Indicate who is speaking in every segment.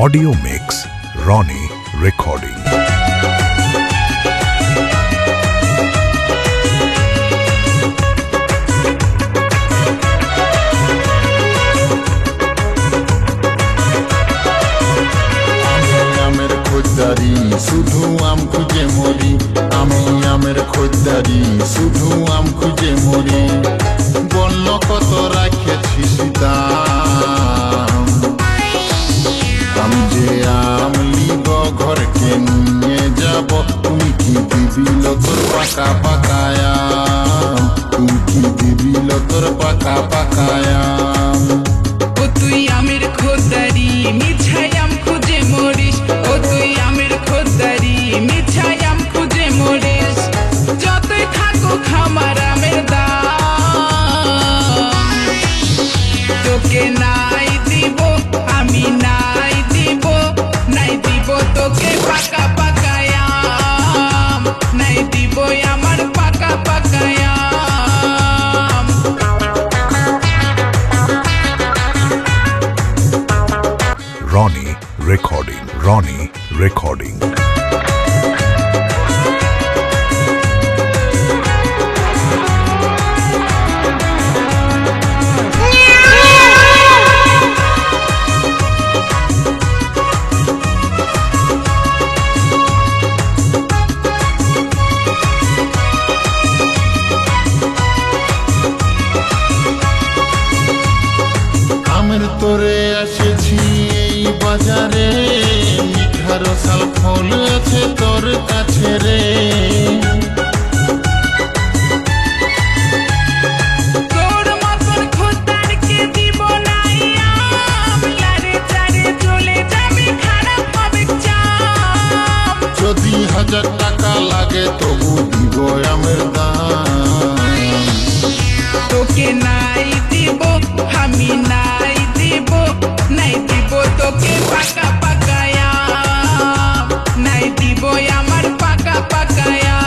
Speaker 1: Audio mix, Ronnie Recording.
Speaker 2: শুধু আম খুঁজে মরি, আমি আমের খোঁজদারি, শুধু আম খুঁজে মরি। বলল কত রাখেছিস দাম, আমি যে আম লিব ঘরকে নিয়ে যাব। তুই কি দিবি তোর পাকা পাকায়াম, তুই কি দিবি তোর পাকা পাকায়াম।
Speaker 3: ও তুই আমের খোঁজদারি, মিঠাই আম খুঁজে মরিস। ও তুই আমের খোঁজদারি, মিঠাই আম খুঁজে মরিস। যতই থাকুক আমার আমের দাম, তোকে নাই দিব, আমি নাই দিব, নাই দিব তোকে পাকা পাকায়াম, নাই দিব আমার পাকা পাকায়াম।
Speaker 1: Ronnie Recording. Ronnie Recording.
Speaker 2: আমের তোরে এসেছি এই বাজারে, মিঠা রসাল ফল আছে তোর কাছে রে।
Speaker 3: তোর মতন খোঁজদারকে দিব নাই আম, লারে চারে চলে যাবে খারাপ হবে চাম।
Speaker 2: যদি 1000 টাকা লাগে তবু দিব আমের দাম।
Speaker 3: তোকে নাই দিব, আমি নাই দিব, নাই দিব তোকে পাকা পাকায়াম, নাই দিব আমার পাকা পাকায়াম।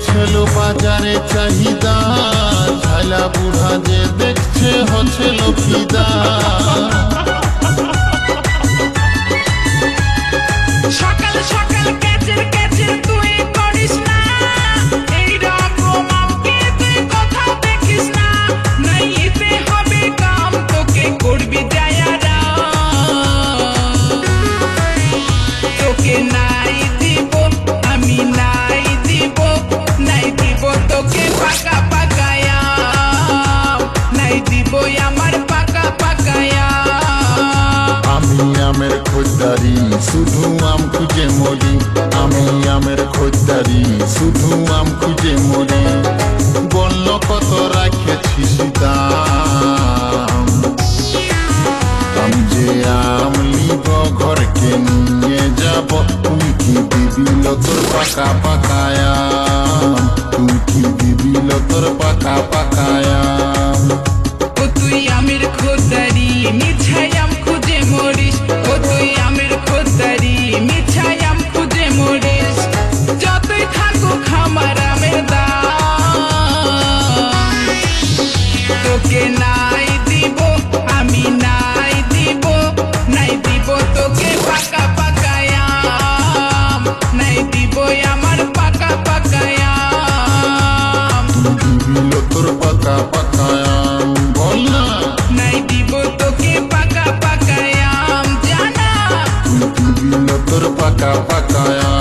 Speaker 2: ছিল বাজারে চাহিদা, ঝালা বুড়া যে দেখছে হচ্ছে লফিদা।
Speaker 3: সকাল সকাল ক্যাচের ক্যাচের তুই করিস না, এইরকম আমাকে তুই কোথাও দেখিস না। নাই এতে হবে কাম, তোকে করবি যায়ারা, তোকে নাই দিব, আমি নাই দিব, নাই দিব তোকে পাকা পাকায়াম, নাই দিব আমার পাকা পাকায়াম।
Speaker 2: আমি আমের খোঁজদারি, শুধু আম খুঁজে মরি, আমি আমের খোঁজদারি, শুধু আম খুঁজে মরি। বলল কত রাখেছিস দাম, আমি যে আম লিব ঘরকে নিয়ে যাব। তুই কি দিবি তোর পাকা পাকায়াম, তুই কি দিবি তোর পাকা পাকায়াম।
Speaker 3: ও তুই আমের খোঁজদারি, মিঠাই আম খুঁজে মরিস। ও তুই আমের খোঁজদারি, মিঠাই আম খুঁজে মরিস। যতই থাকুক আমার আমের দাম, তোকে নাই দিব, আমি নাই দিব, নাই দিব তোকে পাকা পাকায়াম, নাই দিব আমার পাকা পাকায়াম।
Speaker 2: তুই দিবি তোর পাকা পাকায়াম, বল না।
Speaker 3: নাই দিব তোকে পাকা পাকায়াম, জানা।
Speaker 2: তুই দিবি তোর পাকা পাকায়াম।